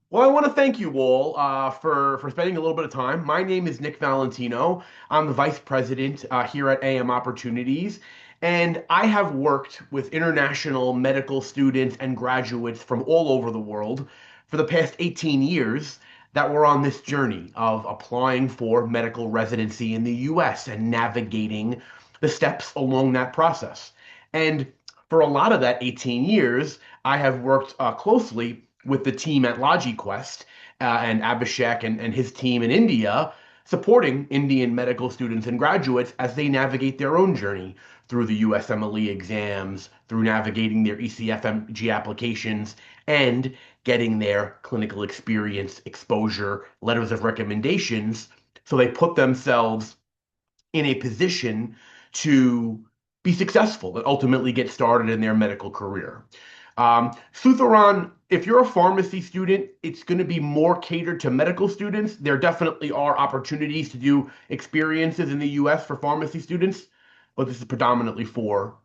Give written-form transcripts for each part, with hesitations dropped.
Well, I want to thank you all for spending a little bit of time. My name is Nick Valentino. I'm the vice president here at AMOpportunities, and I have worked with international medical students and graduates from all over the world for the past 18 years that were on this journey of applying for medical residency in the US and navigating the steps along that process. And for a lot of that 18 years, I have worked closely with the team at Logiquest and Abhishek and his team in India, supporting Indian medical students and graduates as they navigate their own journey through the USMLE exams, through navigating their ECFMG applications, and getting their clinical experience, exposure, letters of recommendations. So they put themselves in a position to be successful and ultimately get started in their medical career. Sutharan, if you're a pharmacy student, it's going to be more catered to medical students. There definitely are opportunities to do experiences in the US for pharmacy students, but this is predominantly for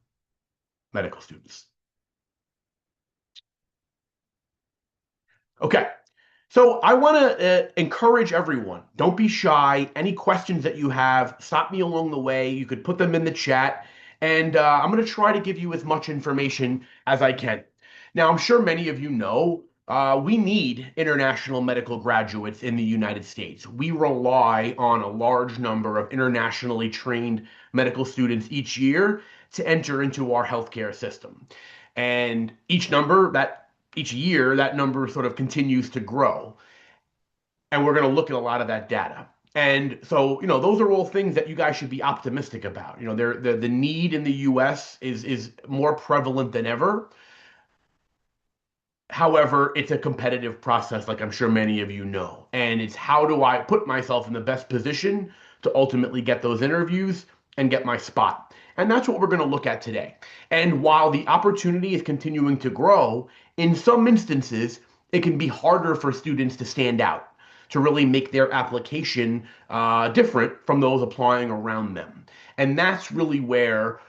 medical students. Okay, so I want to encourage everyone. Don't be shy. Any questions that you have, stop me along the way. You could put them in the chat, and I'm going to try to give you as much information as I can. Now, I'm sure many of you know we need international medical graduates in the United States. We rely on a large number of internationally trained medical students each year to enter into our healthcare system. And each year, that number sort of continues to grow. And we're going to look at a lot of that data. And so, those are all things that you guys should be optimistic about. The need in the US is more prevalent than ever. However, it's a competitive process, like I'm sure many of you know. And it's how do I put myself in the best position to ultimately get those interviews and get my spot? And that's what we're going to look at today. And while the opportunity is continuing to grow, in some instances, it can be harder for students to stand out, to really make their application different from those applying around them. And that's really where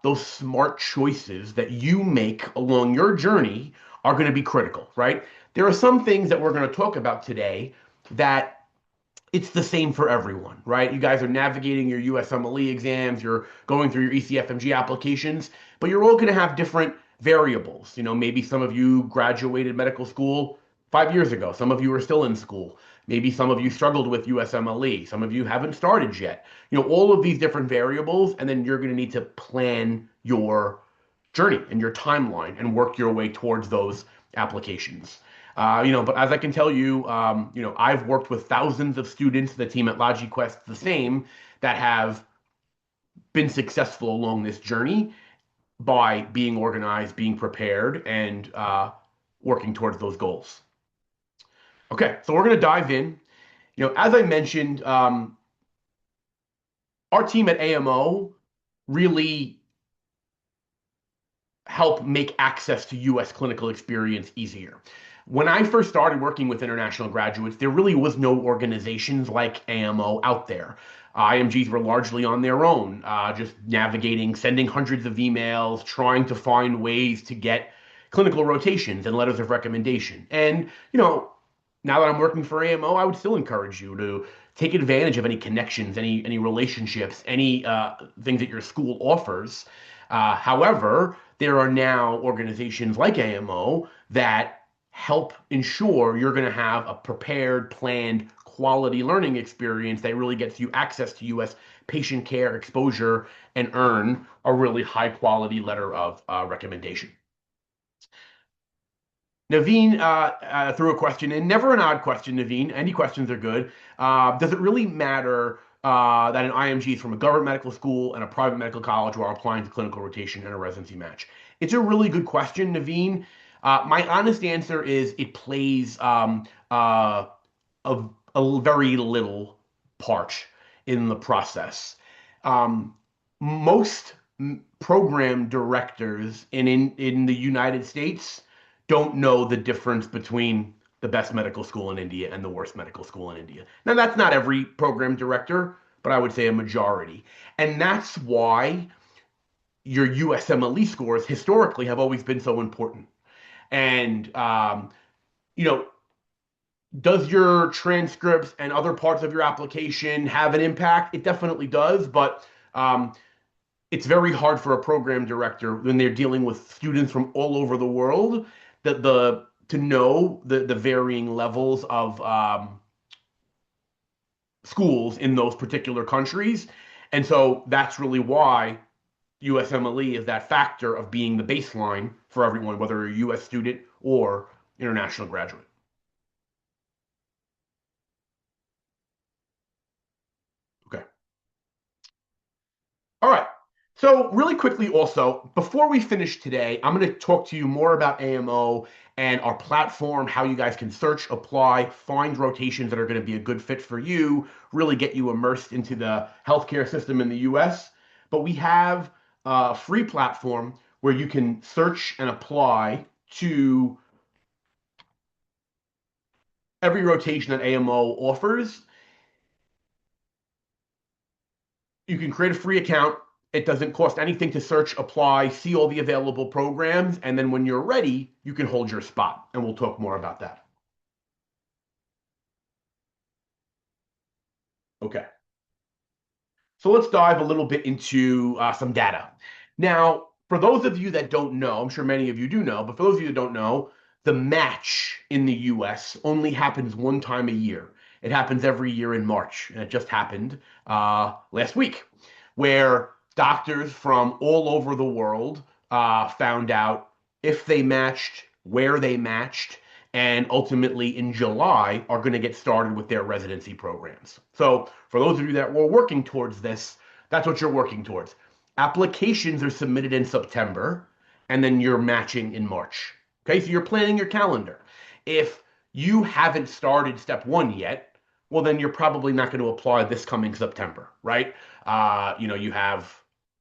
those smart choices that you make along your journey are going to be critical, right? There are some things that we're going to talk about today that it's the same for everyone, right? You guys are navigating your USMLE exams, you're going through your ECFMG applications, but you're all going to have different variables. Maybe some of you graduated medical school 5 years ago. Some of you are still in school. Maybe some of you struggled with USMLE. Some of you haven't started yet. All of these different variables, and then you're going to need to plan your journey and your timeline and work your way towards those applications. But as I can tell you, I've worked with thousands of students, the team at Logiquest, the same, that have been successful along this journey by being organized, being prepared, and working towards those goals. Okay, so we're going to dive in. As I mentioned, our team at AMO really help make access to US clinical experience easier. When I first started working with international graduates, there really was no organizations like AMO out there. IMGs were largely on their own, just navigating, sending hundreds of emails, trying to find ways to get clinical rotations and letters of recommendation. And, now that I'm working for AMO, I would still encourage you to take advantage of any connections, any relationships, any things that your school offers. However, there are now organizations like AMO that help ensure you're going to have a prepared, planned, quality learning experience that really gets you access to US patient care exposure and earn a really high quality letter of recommendation. Naveen threw a question in. Never an odd question, Naveen. Any questions are good. Does it really matter that an IMG is from a government medical school and a private medical college while applying to clinical rotation and a residency match? It's a really good question, Naveen. My honest answer is it plays a, a very little part in the process. Um, most program directors in the United States don't know the difference between the best medical school in India and the worst medical school in India. Now, that's not every program director, but I would say a majority. And that's why your USMLE scores historically have always been so important. And, you know, Does your transcripts and other parts of your application have an impact? It definitely does, but um, it's very hard for a program director when they're dealing with students from all over the world that the to know the varying levels of schools in those particular countries. And so that's really why USMLE is that factor of being the baseline for everyone, whether you're a US student or international graduate. Okay. All right. So, really quickly, also, before we finish today, I'm going to talk to you more about AMO and our platform, how you guys can search, apply, find rotations that are going to be a good fit for you, really get you immersed into the healthcare system in the US. But we have a free platform where you can search and apply to every rotation that AMO offers. You can create a free account. It doesn't cost anything to search, apply, see all the available programs, and then when you're ready, you can hold your spot. And we'll talk more about that. Okay. So let's dive a little bit into some data. Now, for those of you that don't know, I'm sure many of you do know, but for those of you that don't know, the match in the US only happens one time a year. It happens every year in March, and it just happened last week, where doctors from all over the world found out if they matched, where they matched, and ultimately in July are going to get started with their residency programs. So for those of you that were working towards this, that's what you're working towards. Applications are submitted in September, and then you're matching in March. Okay, so you're planning your calendar. If you haven't started step one yet, well, then you're probably not going to apply this coming September, right? You have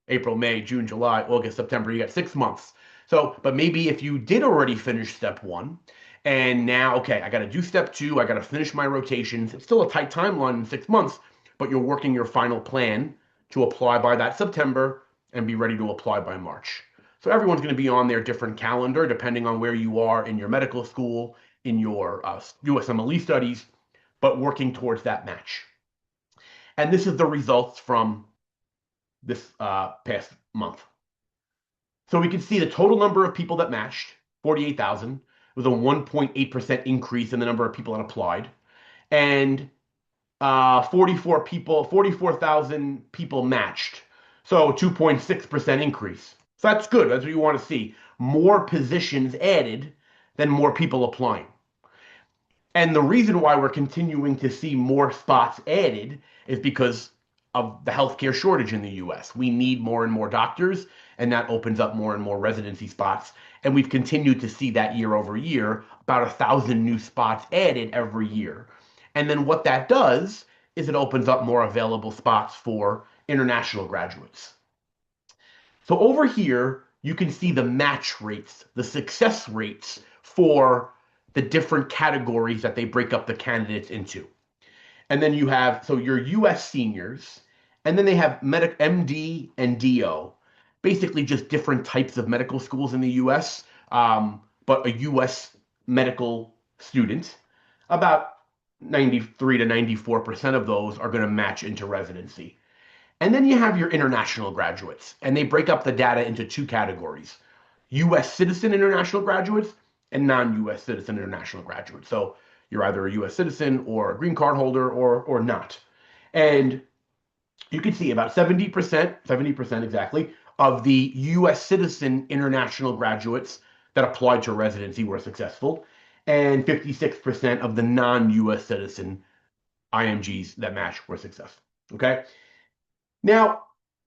April, May, June, July, August, September. You got 6 months. So, but maybe if you did already finish step one, and now, okay, I got to do step two. I got to finish my rotations. It's still a tight timeline in 6 months, but you're working your final plan to apply by that September and be ready to apply by March. So everyone's going to be on their different calendar depending on where you are in your medical school, in your USMLE studies, but working towards that match. And this is the results from this past month. So we can see the total number of people that matched, 48,000. It was a 1.8% increase in the number of people that applied. And 44,000 people matched. So 2.6% increase. So that's good. That's what you want to see. More positions added than more people applying. And the reason why we're continuing to see more spots added is because of the healthcare shortage in the US. We need more and more doctors, and that opens up more and more residency spots. And we've continued to see that year over year, about 1,000 new spots added every year. And then what that does is it opens up more available spots for international graduates. So over here, you can see the match rates, the success rates for the different categories that they break up the candidates into. And then you have, so your US seniors, and then they have MD and DO, basically just different types of medical schools in the US, but a US medical student. About 93 to 94% of those are going to match into residency. And then you have your international graduates, and they break up the data into two categories: US citizen international graduates and non US citizen international graduates. So you're either a US citizen or a green card holder or not. And you can see about 70% exactly, of the US citizen international graduates that applied to residency were successful, and 56% of the non US citizen IMGs that match were successful. Okay. Now,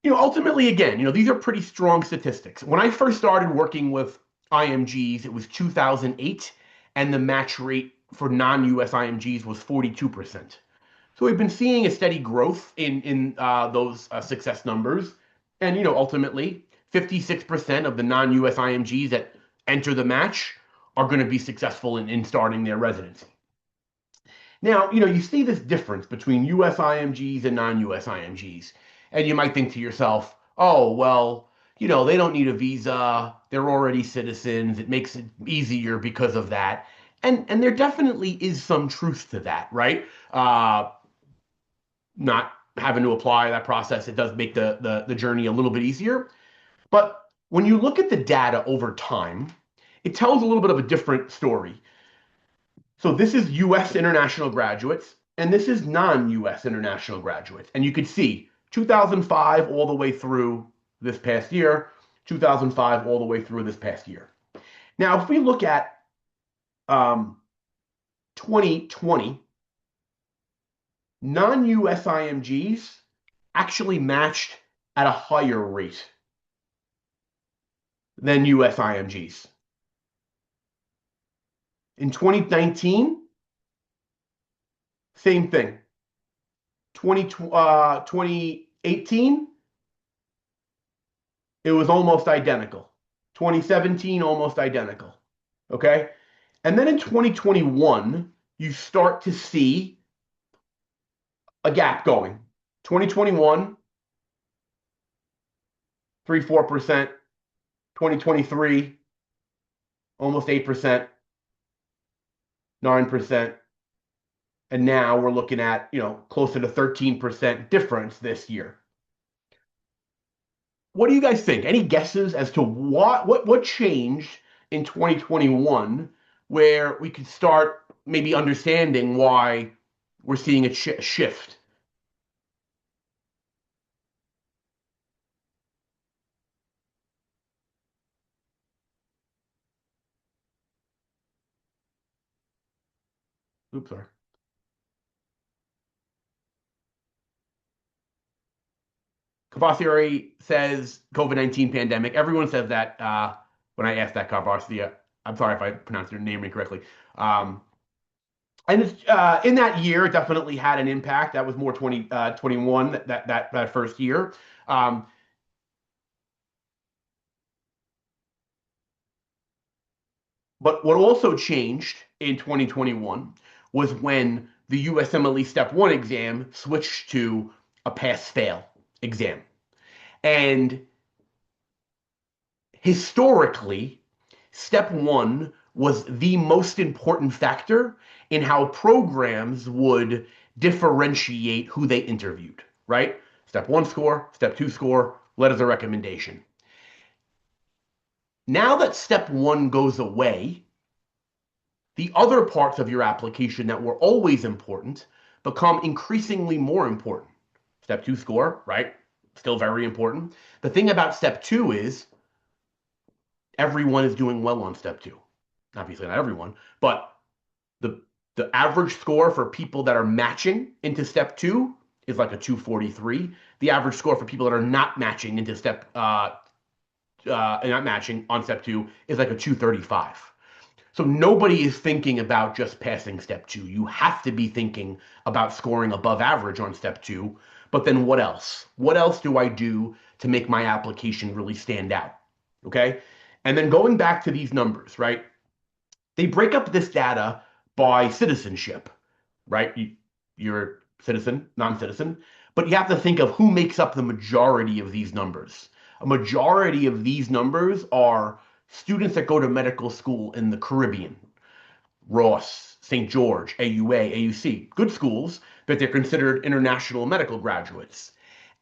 ultimately, again, these are pretty strong statistics. When I first started working with IMGs, it was 2008, and the match rate for non-US IMGs was 42%. So we've been seeing a steady growth in those success numbers, and ultimately, 56% of the non-US IMGs that enter the match are going to be successful in starting their residency. Now, you see this difference between US IMGs and non-US IMGs. And you might think to yourself, oh, well, they don't need a visa. They're already citizens. It makes it easier because of that. And there definitely is some truth to that, right? Not having to apply that process, it does make the journey a little bit easier. But when you look at the data over time, it tells a little bit of a different story. So this is US international graduates, and this is non-US international graduates. And you could see 2005 all the way through this past year, 2005 all the way through this past year. Now, if we look at 2020, non-US IMGs actually matched at a higher rate than US IMGs. In 2019, same thing. 2018, it was almost identical. 2017, almost identical. Okay? And then in 2021, you start to see a gap going. 2021, 3-4%. 2023, almost 8%, 9%. And now we're looking at, closer to 13% difference this year. What do you guys think? Any guesses as to what changed in 2021 where we could start maybe understanding why we're seeing a shift? Oops, sorry. Cavassieri says COVID-19 pandemic. Everyone says that when I asked that, Cavassieri. I'm sorry if I pronounced your name incorrectly. And in that year, it definitely had an impact. That was more 2021, that first year. But what also changed in 2021 was when the USMLE Step 1 exam switched to a pass-fail exam. And historically, Step 1 was the most important factor in how programs would differentiate who they interviewed, right? Step 1 score, Step 2 score, letters of recommendation. Now that Step 1 goes away, the other parts of your application that were always important become increasingly more important. Step 2 score, right? Still very important. The thing about Step 2 is everyone is doing well on Step 2. Obviously, not everyone, but the average score for people that are matching into Step 2 is like a 243. The average score for people that are not matching into not matching on Step 2 is like a 235. So nobody is thinking about just passing Step 2. You have to be thinking about scoring above average on Step 2. But then what else? What else do I do to make my application really stand out? Okay? And then going back to these numbers, right? They break up this data by citizenship, right? You're a citizen, non-citizen, but you have to think of who makes up the majority of these numbers. A majority of these numbers are students that go to medical school in the Caribbean, Ross, St. George, AUA, AUC, good schools, but they're considered international medical graduates.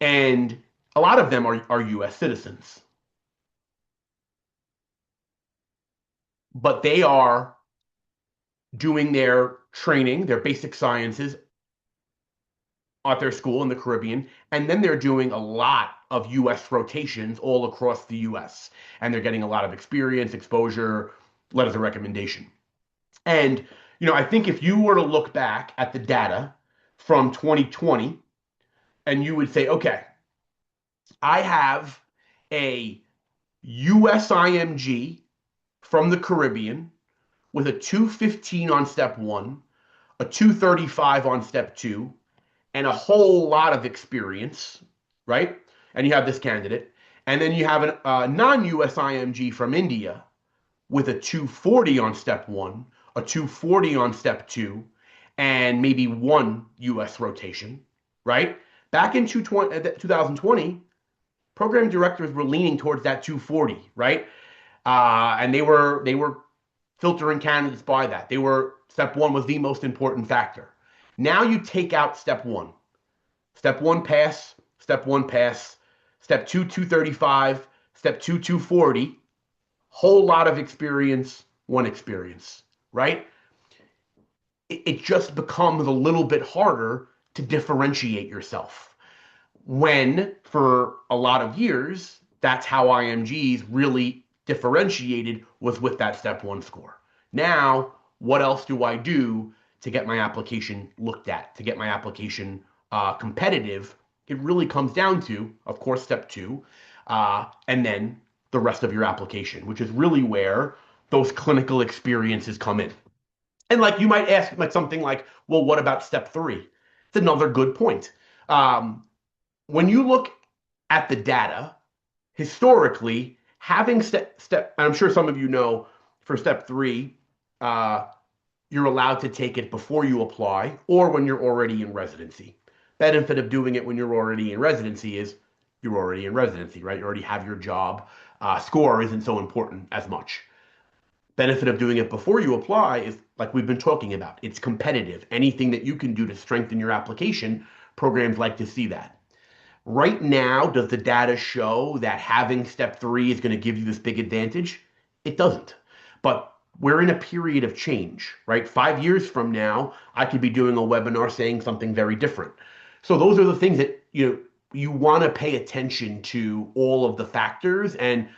And a lot of them are US citizens. But they are doing their training, their basic sciences at their school in the Caribbean, and then they're doing a lot of US rotations all across the US. And they're getting a lot of experience, exposure, letters of recommendation. And, I think if you were to look back at the data from 2020, and you would say, okay, I have a US IMG from the Caribbean with a 215 on Step 1, a 235 on Step 2, and a whole lot of experience, right? And you have this candidate. And then you have a non-US IMG from India with a 240 on Step 1, a 240 on Step 2, and maybe one US rotation, right? Back in 2020, program directors were leaning towards that 240, right? And they were filtering candidates by that. Step one was the most important factor. Now you take out step one. Step one, pass. Step one, pass. Step two, 235. Step two, 240. Whole lot of experience, one experience, right? It just becomes a little bit harder to differentiate yourself. When, for a lot of years, that's how IMGs really differentiated, was with that step one score. Now, what else do I do to get my application looked at, to get my application competitive? It really comes down to, of course, step two, and then the rest of your application, which is really where those clinical experiences come in. And like you might ask like something like, well, what about step three? It's another good point. When you look at the data, historically, having I'm sure some of you know, for step three, you're allowed to take it before you apply or when you're already in residency. Benefit of doing it when you're already in residency is you're already in residency, right? You already have your job. Score isn't so important as much. Benefit of doing it before you apply is like we've been talking about. It's competitive. Anything that you can do to strengthen your application, programs like to see that. Right now, does the data show that having step three is going to give you this big advantage? It doesn't. But we're in a period of change, right? 5 years from now, I could be doing a webinar saying something very different. So those are the things that you want to pay attention to, all of the factors, and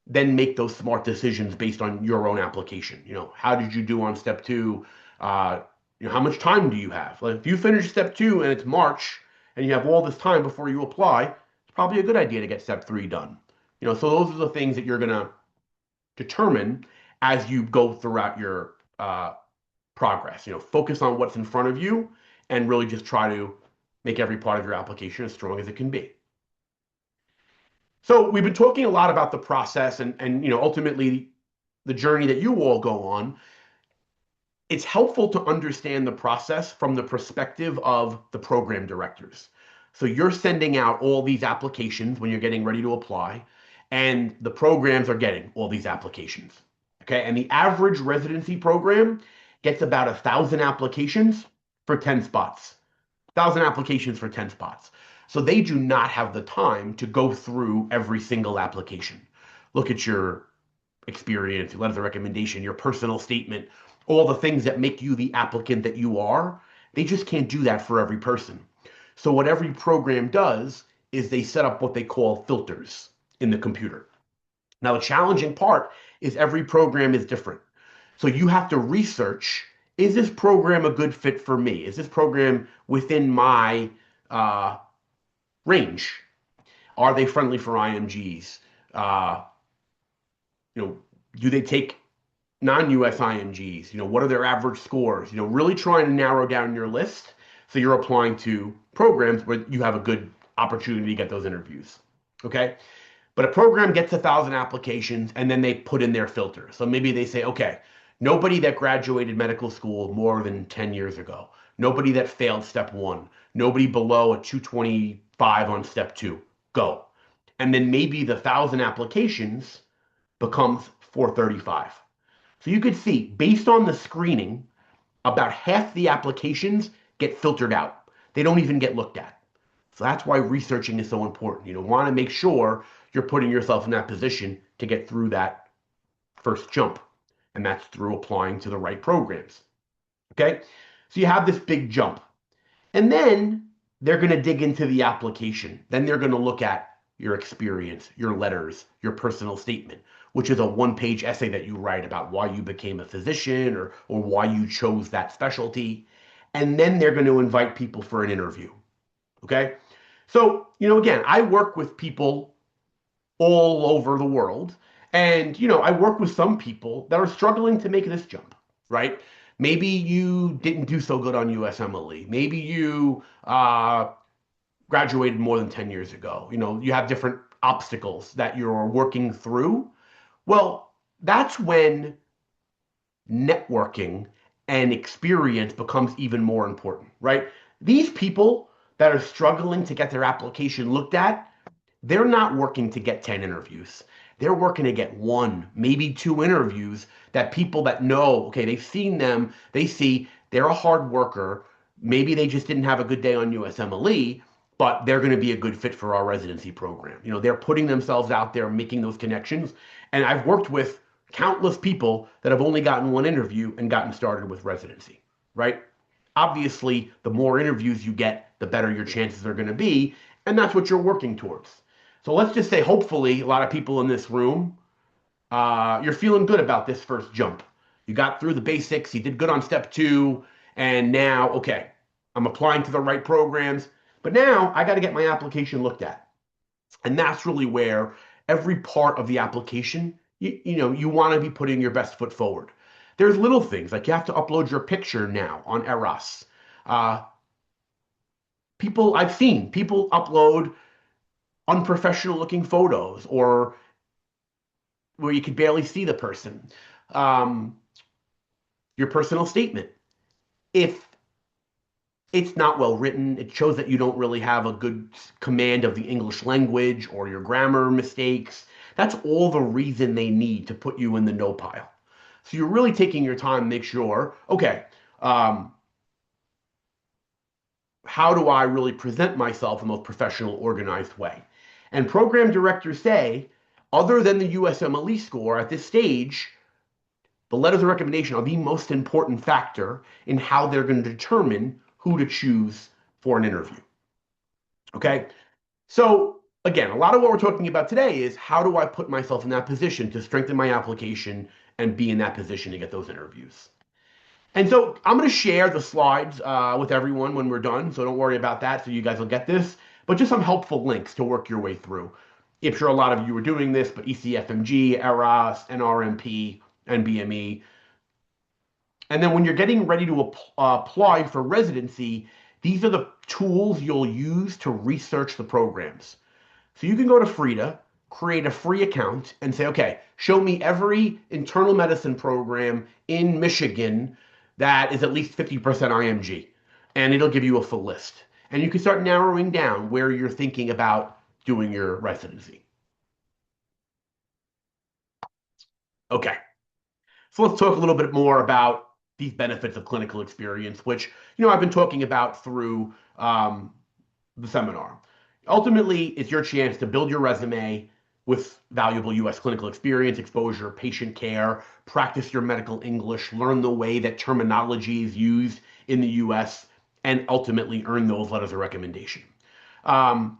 then make those smart decisions based on your own application. How did you do on step two? How much time do you have? Like if you finish step two and it's March and you have all this time before you apply, it's probably a good idea to get step three done. So those are the things that you're going to determine as you go throughout your progress. Focus on what's in front of you and really just try to make every part of your application as strong as it can be. So we've been talking a lot about the process and ultimately the journey that you all go on. It's helpful to understand the process from the perspective of the program directors. So you're sending out all these applications when you're getting ready to apply, and the programs are getting all these applications. Okay, and the average residency program gets about 1,000 applications for 10 spots. 1,000 applications for 10 spots. So they do not have the time to go through every single application. Look at your experience, your letter of recommendation, your personal statement, all the things that make you the applicant that you are. They just can't do that for every person. So what every program does is they set up what they call filters in the computer. Now, the challenging part is every program is different. So you have to research, is this program a good fit for me? Is this program within my range? Are they friendly for IMGs? Do they take non-US IMGs? What are their average scores? Really trying to narrow down your list so you're applying to programs where you have a good opportunity to get those interviews. Okay? But a program gets 1,000 applications and then they put in their filter. So maybe they say, okay, nobody that graduated medical school more than 10 years ago. Nobody that failed step one. Nobody below a 225 on step two. Go. And then maybe the 1,000 applications becomes 435. So you could see, based on the screening, about half the applications get filtered out. They don't even get looked at. So that's why researching is so important. You want to make sure you're putting yourself in that position to get through that first jump. And that's through applying to the right programs. Okay? So you have this big jump. And then they're going to dig into the application. Then they're going to look at your experience, your letters, your personal statement, which is a one-page essay that you write about why you became a physician or why you chose that specialty. And then they're going to invite people for an interview. Okay? So, again, I work with people all over the world. And, I work with some people that are struggling to make this jump, right? Maybe you didn't do so good on USMLE. Maybe you graduated more than 10 years ago. You have different obstacles that you're working through. Well, that's when networking and experience becomes even more important, right? These people that are struggling to get their application looked at, they're not working to get 10 interviews. they're working to get one, maybe two interviews that people that know, okay, they've seen them, they see they're a hard worker. Maybe they just didn't have a good day on USMLE, but they're going to be a good fit for our residency program. They're putting themselves out there, making those connections. And I've worked with countless people that have only gotten one interview and gotten started with residency, right? Obviously, the more interviews you get, the better your chances are going to be. And that's what you're working towards. So let's just say, hopefully, a lot of people in this room, you're feeling good about this first jump. You got through the basics, you did good on step two, and now, okay, I'm applying to the right programs, but now I got to get my application looked at. And that's really where every part of the application, you want to be putting your best foot forward. There's little things like you have to upload your picture now on Eros. Uh, I've seen people upload unprofessional looking photos or where you could barely see the person. Um, your personal statement. If it's not well written, it shows that you don't really have a good command of the English language or your grammar mistakes. That's all the reason they need to put you in the no pile. So you're really taking your time to make sure, okay, how do I really present myself in the most professional, organized way? And program directors say, other than the USMLE score at this stage, the letters of recommendation are the most important factor in how they're going to determine who to choose for an interview. Okay? So, again, a lot of what we're talking about today is how do I put myself in that position to strengthen my application and be in that position to get those interviews. And so I'm going to share the slides with everyone when we're done, so don't worry about that, so you guys will get this, but just some helpful links to work your way through. I'm sure a lot of you are doing this, but ECFMG, ERAS, NRMP, NBME. And then when you're getting ready to apply for residency, these are the tools you'll use to research the programs. So you can go to Frida, create a free account, and say, okay, show me every internal medicine program in Michigan that is at least 50% IMG. And it'll give you a full list. And you can start narrowing down where you're thinking about doing your residency. Okay, so let's talk a little bit more about these benefits of clinical experience, which I've been talking about through the seminar. Ultimately, it's your chance to build your resume with valuable U.S. clinical experience, exposure, patient care, practice your medical English, learn the way that terminology is used in the U.S., and ultimately earn those letters of recommendation. Um,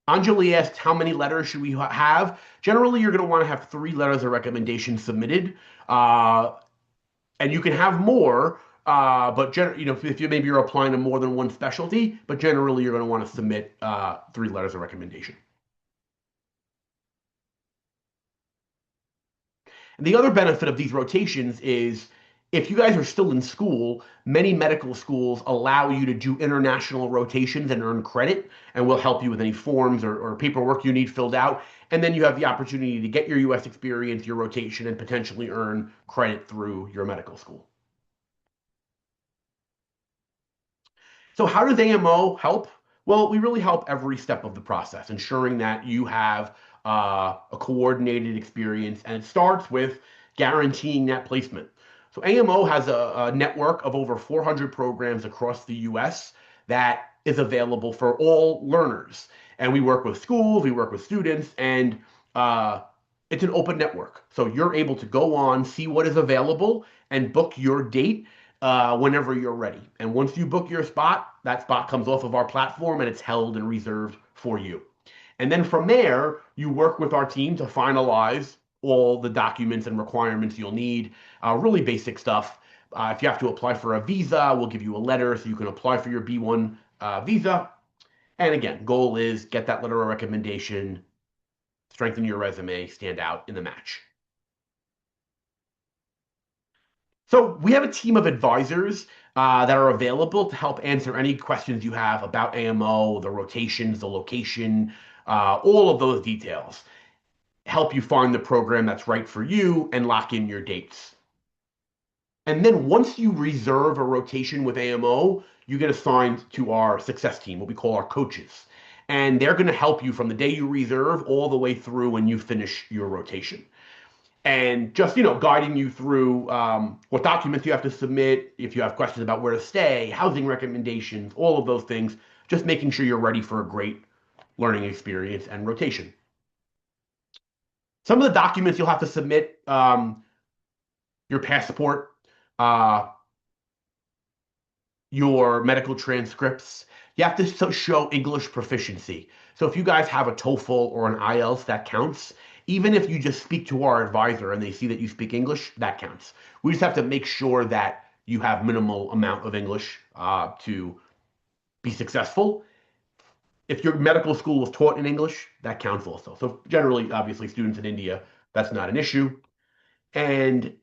Anjali asked, how many letters should we have? Generally, you're going to want to have 3 letters of recommendation submitted. And you can have more, but if you're applying to more than one specialty, but generally you're going to want to submit 3 letters of recommendation. And the other benefit of these rotations is if you guys are still in school, many medical schools allow you to do international rotations and earn credit, and will help you with any forms or paperwork you need filled out. And then you have the opportunity to get your US experience, your rotation, and potentially earn credit through your medical school. So how does AMO help? Well, we really help every step of the process, ensuring that you have a coordinated experience, and it starts with guaranteeing that placement. So AMO has a network of over 400 programs across the US that is available for all learners. And we work with schools, we work with students, and it's an open network. So you're able to go on, see what is available, and book your date whenever you're ready. And once you book your spot, that spot comes off of our platform and it's held and reserved for you. And then from there, you work with our team to finalize all the documents and requirements you'll need, really basic stuff. If you have to apply for a visa, we'll give you a letter so you can apply for your B1 visa. And again, goal is get that letter of recommendation, strengthen your resume, stand out in the match. So we have a team of advisors that are available to help answer any questions you have about AMO, the rotations, the location, all of those details. Help you find the program that's right for you and lock in your dates. And then once you reserve a rotation with AMO, you get assigned to our success team, what we call our coaches. And they're going to help you from the day you reserve all the way through when you finish your rotation. And just, guiding you through what documents you have to submit, if you have questions about where to stay, housing recommendations, all of those things, just making sure you're ready for a great learning experience and rotation. Some of the documents you'll have to submit, your passport, uh, your medical transcripts. You have to show English proficiency. So if you guys have a TOEFL or an IELTS, that counts. Even if you just speak to our advisor and they see that you speak English, that counts. We just have to make sure that you have minimal amount of English to be successful. If your medical school was taught in English, that counts also. So generally, obviously, students in India, that's not an issue. And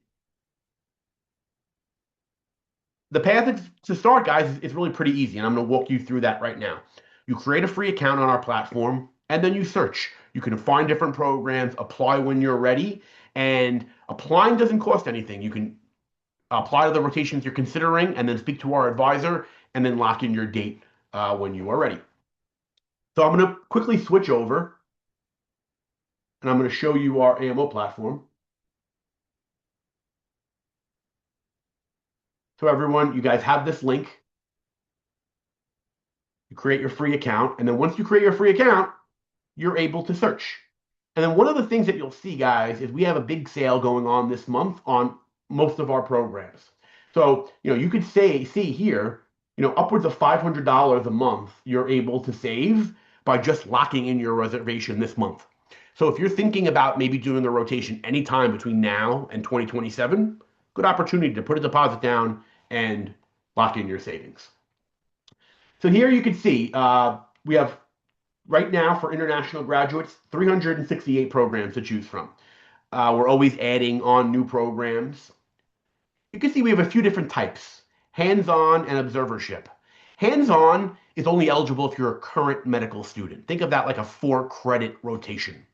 the path to start, guys, is really pretty easy, and I'm going to walk you through that right now. You create a free account on our platform, and then you search. You can find different programs, apply when you're ready, and applying doesn't cost anything. You can apply to the rotations you're considering, and then speak to our advisor, and then lock in your date when you are ready. So I'm going to quickly switch over, and I'm going to show you our AMO platform. So everyone, you guys have this link. You create your free account, and then once you create your free account, you're able to search. And then one of the things that you'll see, guys, is we have a big sale going on this month on most of our programs. So, you could see here, upwards of $500 a month you're able to save by just locking in your reservation this month. So if you're thinking about maybe doing a rotation anytime between now and 2027, good opportunity to put a deposit down and lock in your savings. So here you can see we have right now for international graduates 368 programs to choose from. We're always adding on new programs. You can see we have a few different types, hands-on and observership. Hands-on is only eligible if you're a current medical student. Think of that like a 4-credit rotation,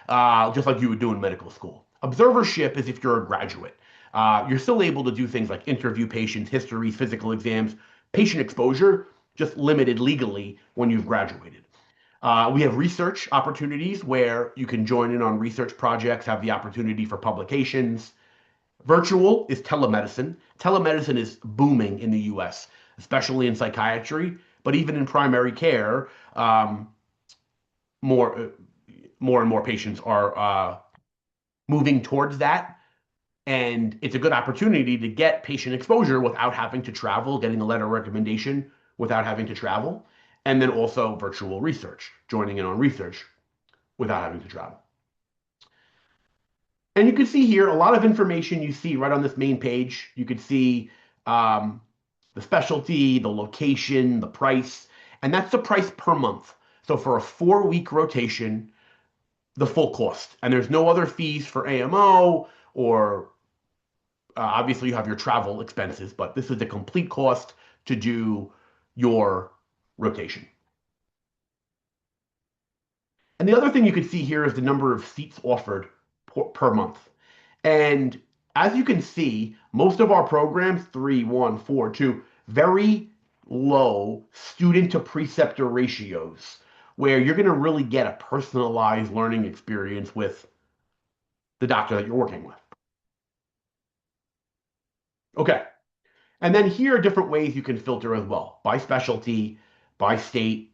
just like you would do in medical school. Observership is if you're a graduate. You're still able to do things like interview patients, histories, physical exams, patient exposure, just limited legally when you've graduated. We have research opportunities where you can join in on research projects, have the opportunity for publications. Virtual is telemedicine. Telemedicine is booming in the US, especially in psychiatry, but even in primary care, more, more and more patients are moving towards that. And it's a good opportunity to get patient exposure without having to travel, getting a letter of recommendation without having to travel. And then also virtual research, joining in on research without having to travel. And you can see here a lot of information you see right on this main page. You could see the specialty, the location, the price, and that's the price per month. So for a 4-week rotation, the full cost. And there's no other fees for AMO or obviously you have your travel expenses, but this is the complete cost to do your rotation. And the other thing you can see here is the number of seats offered per month. And as you can see, most of our programs, 3, 1, 4, 2, very low student to preceptor ratios, where you're going to really get a personalized learning experience with the doctor that you're working with. Okay. And then here are different ways you can filter as well, by specialty, by state.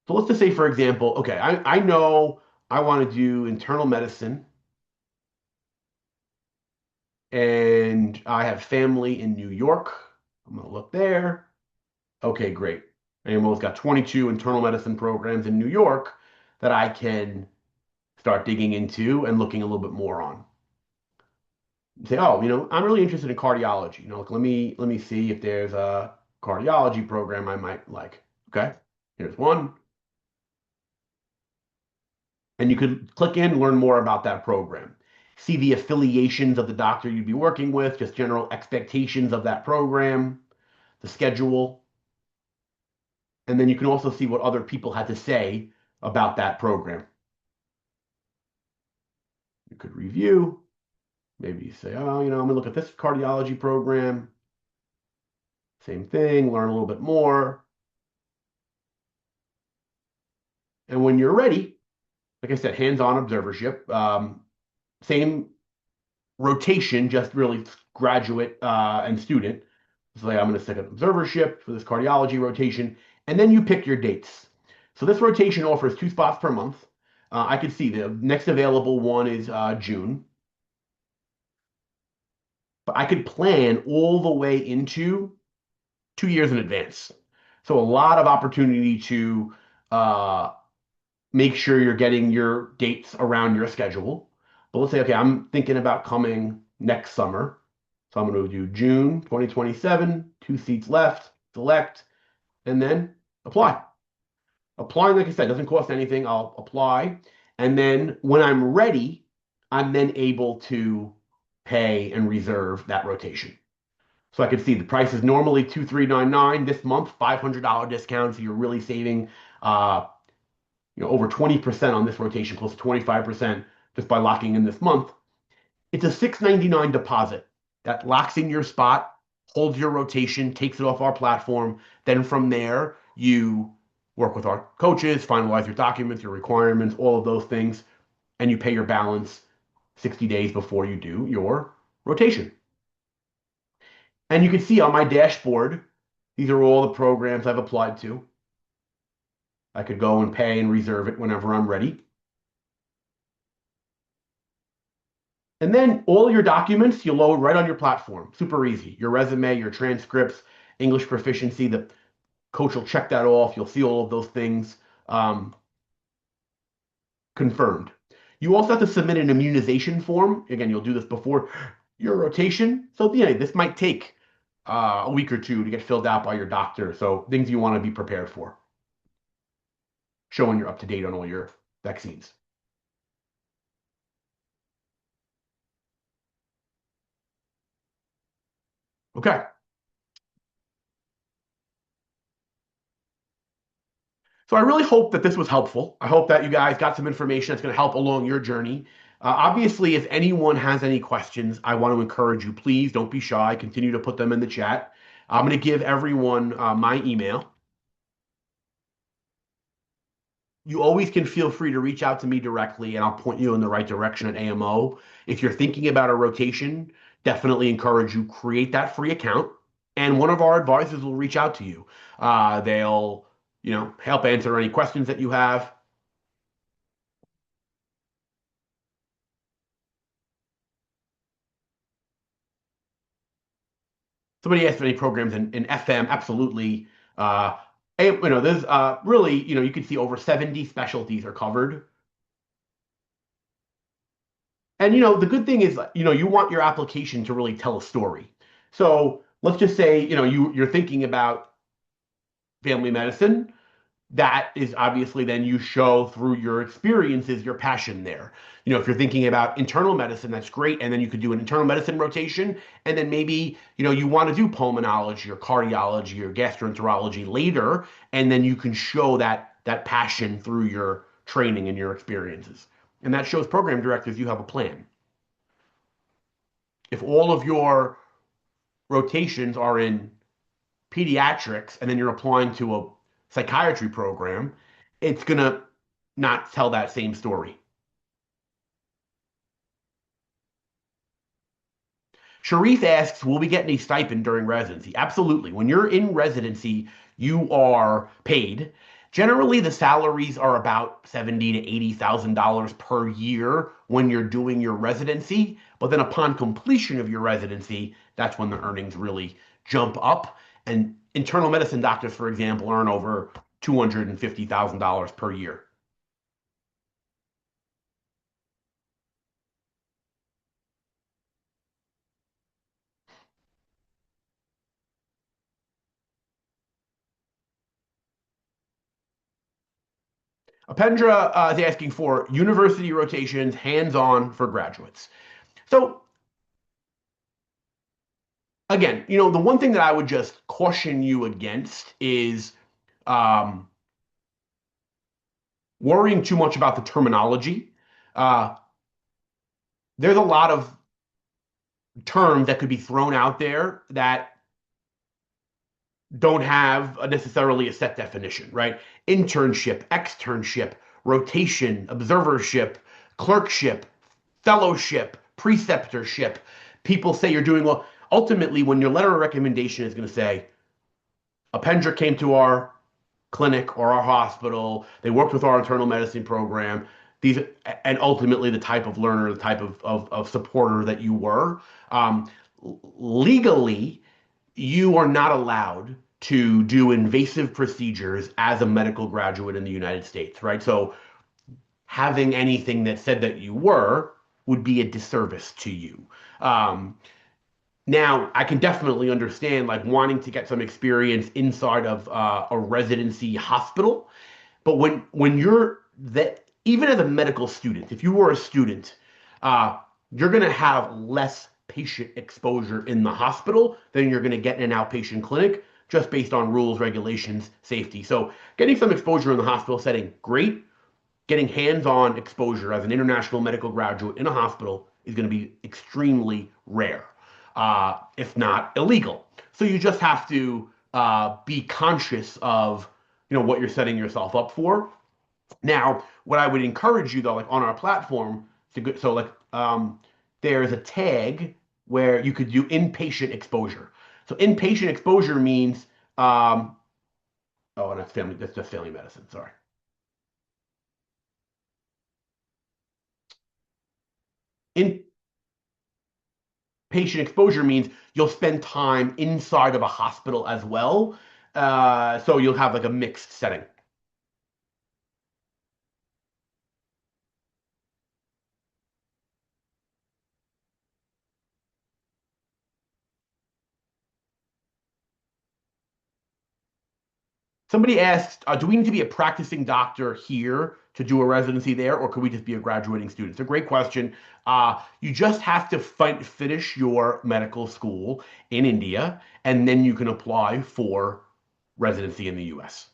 So let's just say, for example, okay, I know I want to do internal medicine and I have family in New York. I'm going to look there. Okay, great. AMO's got 22 internal medicine programs in New York that I can start digging into and looking a little bit more on. Say, oh, I'm really interested in cardiology. Like, let me see if there's a cardiology program I might like. Okay, here's one. And you could click in, learn more about that program. See the affiliations of the doctor you'd be working with, just general expectations of that program, the schedule. And then you can also see what other people had to say about that program. You could review. Maybe you say, oh, I'm going to look at this cardiology program. Same thing, learn a little bit more. And when you're ready, like I said, hands-on observership, same rotation, just really graduate and student. So like I'm going to set an observership for this cardiology rotation, and then you pick your dates. So this rotation offers 2 spots per month. I can see the next available one is June, but I could plan all the way into 2 years in advance. So a lot of opportunity to uh, make sure you're getting your dates around your schedule. But let's say, okay, I'm thinking about coming next summer. So I'm going to do June 2027, 2 seats left, select, and then apply. Applying, like I said, doesn't cost anything. I'll apply. And then when I'm ready, I'm then able to pay and reserve that rotation. So I can see the price is normally 2,399 this month, $500 discount. So you're really saving over 20% on this rotation, close to 25% just by locking in this month. It's a $699 deposit that locks in your spot, holds your rotation, takes it off our platform. Then from there, you work with our coaches, finalize your documents, your requirements, all of those things, and you pay your balance 60 days before you do your rotation. And you can see on my dashboard, these are all the programs I've applied to. I could go and pay and reserve it whenever I'm ready. And then all your documents you load right on your platform. Super easy. Your resume, your transcripts, English proficiency. The coach will check that off. You'll see all of those things um, confirmed. You also have to submit an immunization form. Again, you'll do this before your rotation. So yeah, this might take a week or two to get filled out by your doctor. So things you want to be prepared for, showing you're up to date on all your vaccines. Okay. So I really hope that this was helpful. I hope that you guys got some information that's going to help along your journey. Obviously, if anyone has any questions, I want to encourage you, please don't be shy. Continue to put them in the chat. I'm going to give everyone my email. You always can feel free to reach out to me directly and I'll point you in the right direction at AMO. If you're thinking about a rotation, definitely encourage you create that free account and one of our advisors will reach out to you. They'll, help answer any questions that you have. Somebody asked for any programs in FM. Absolutely. There's really, you can see over 70 specialties are covered. And the good thing is, you want your application to really tell a story. So let's just say, you're thinking about family medicine. That is obviously then you show through your experiences your passion there. If you're thinking about internal medicine, that's great. And then you could do an internal medicine rotation. And then maybe, you want to do pulmonology or cardiology or gastroenterology later. And then you can show that passion through your training and your experiences. And that shows program directors you have a plan. If all of your rotations are in pediatrics and then you're applying to a psychiatry program, it's going to not tell that same story. Sharif asks, will we get any stipend during residency? Absolutely. When you're in residency, you are paid. Generally, the salaries are about $70,000 to $80,000 per year when you're doing your residency. But then upon completion of your residency, that's when the earnings really jump up. And internal medicine doctors, for example, earn over $250,000 per year. Apendra is asking for university rotations, hands-on for graduates. So again, the one thing that I would just caution you against is um, worrying too much about the terminology. Uh, there's a lot of terms that could be thrown out there that don't have necessarily a set definition, right? Internship, externship, rotation, observership, clerkship, fellowship, preceptorship. People say you're doing well. Ultimately, when your letter of recommendation is going to say, a Pendra came to our clinic or our hospital, they worked with our internal medicine program, these, and ultimately the type of learner, the type of supporter that you were. Um, Legally, you are not allowed to do invasive procedures as a medical graduate in the United States, right? So having anything that said that you were would be a disservice to you. Um, Now, I can definitely understand like wanting to get some experience inside of a residency hospital, but when you're that even as a medical student, if you were a student, uh, you're going to have less patient exposure in the hospital than you're going to get in an outpatient clinic, just based on rules, regulations, safety. So, getting some exposure in the hospital setting, great. Getting hands-on exposure as an international medical graduate in a hospital is going to be extremely rare, if not illegal. So you just have to be conscious of what you're setting yourself up for. Now, what I would encourage you though, like on our platform, so like there's a tag where you could do inpatient exposure. So inpatient exposure means and that's family. That's just family medicine. Sorry. In patient exposure means you'll spend time inside of a hospital as well. So you'll have like a mixed setting. Somebody asked, do we need to be a practicing doctor here to do a residency there, or could we just be a graduating student? It's a great question. You just have to finish your medical school in India, and then you can apply for residency in the US.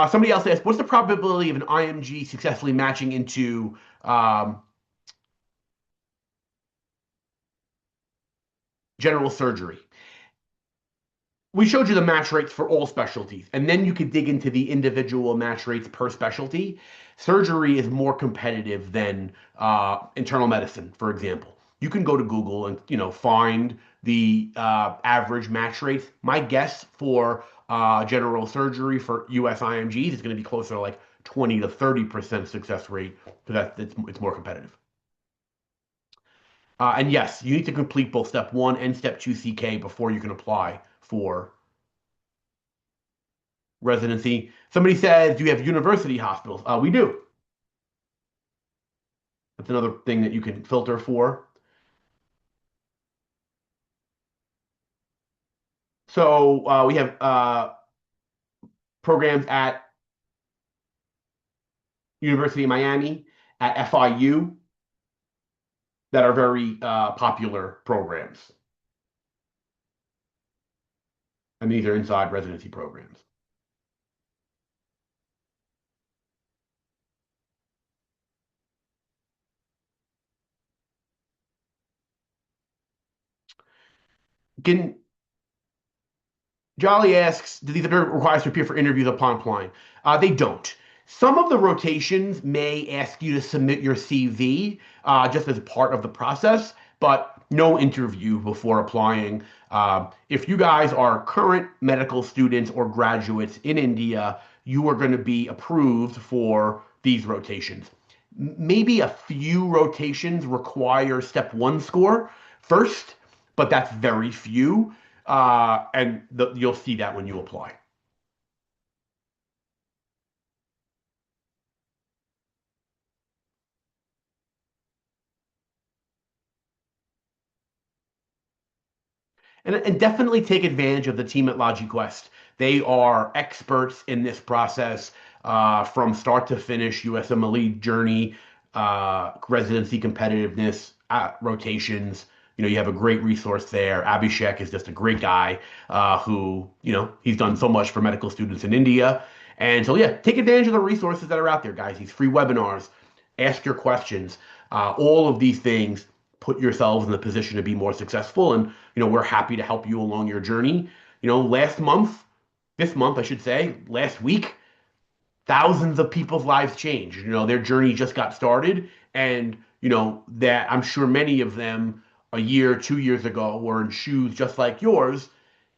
Somebody else asked, what's the probability of an IMG successfully matching into general surgery? We showed you the match rates for all specialties, and then you could dig into the individual match rates per specialty. Surgery is more competitive than internal medicine, for example. You can go to Google and find the average match rates. My guess for general surgery for US IMGs is going to be closer to like 20 to 30% success rate because it's more competitive. And yes, you need to complete both step one and step two CK before you can apply for residency. Somebody says, do you have university hospitals? We do. That's another thing that you can filter for. So we have programs at University of Miami, at FIU that are very popular programs. And these are inside residency programs. Can Jolly asks, do these require us to appear for interviews upon applying? They don't. Some of the rotations may ask you to submit your CV just as part of the process, but no interview before applying. If you guys are current medical students or graduates in India, you are going to be approved for these rotations. Maybe a few rotations require step one score first, but that's very few and you'll see that when you apply. And definitely take advantage of the team at Logiquest. They are experts in this process from start to finish, USMLE journey, residency competitiveness, rotations. you have a great resource there. Abhishek is just a great guy who, he's done so much for medical students in India. And so, yeah, take advantage of the resources that are out there, guys. These free webinars, ask your questions, all of these things put yourselves in the position to be more successful. And, we're happy to help you along your journey. This month, I should say, last week, thousands of people's lives changed. Their journey just got started. And, that I'm sure many of them a year, 2 years ago were in shoes just like yours,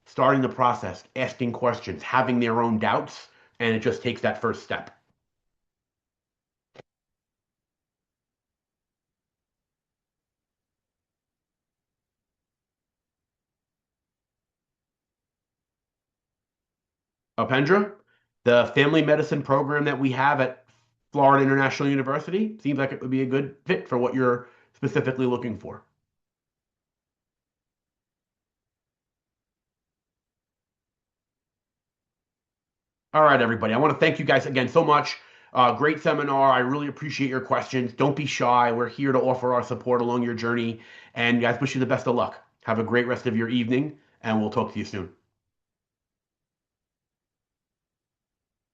starting the process, asking questions, having their own doubts. And it just takes that first step. Alpendra, the family medicine program that we have at Florida International University seems like it would be a good fit for what you're specifically looking for. All right, everybody. I want to thank you guys again so much. Great seminar. I really appreciate your questions. Don't be shy. We're here to offer our support along your journey. And guys, wish you the best of luck. Have a great rest of your evening, and we'll talk to you soon.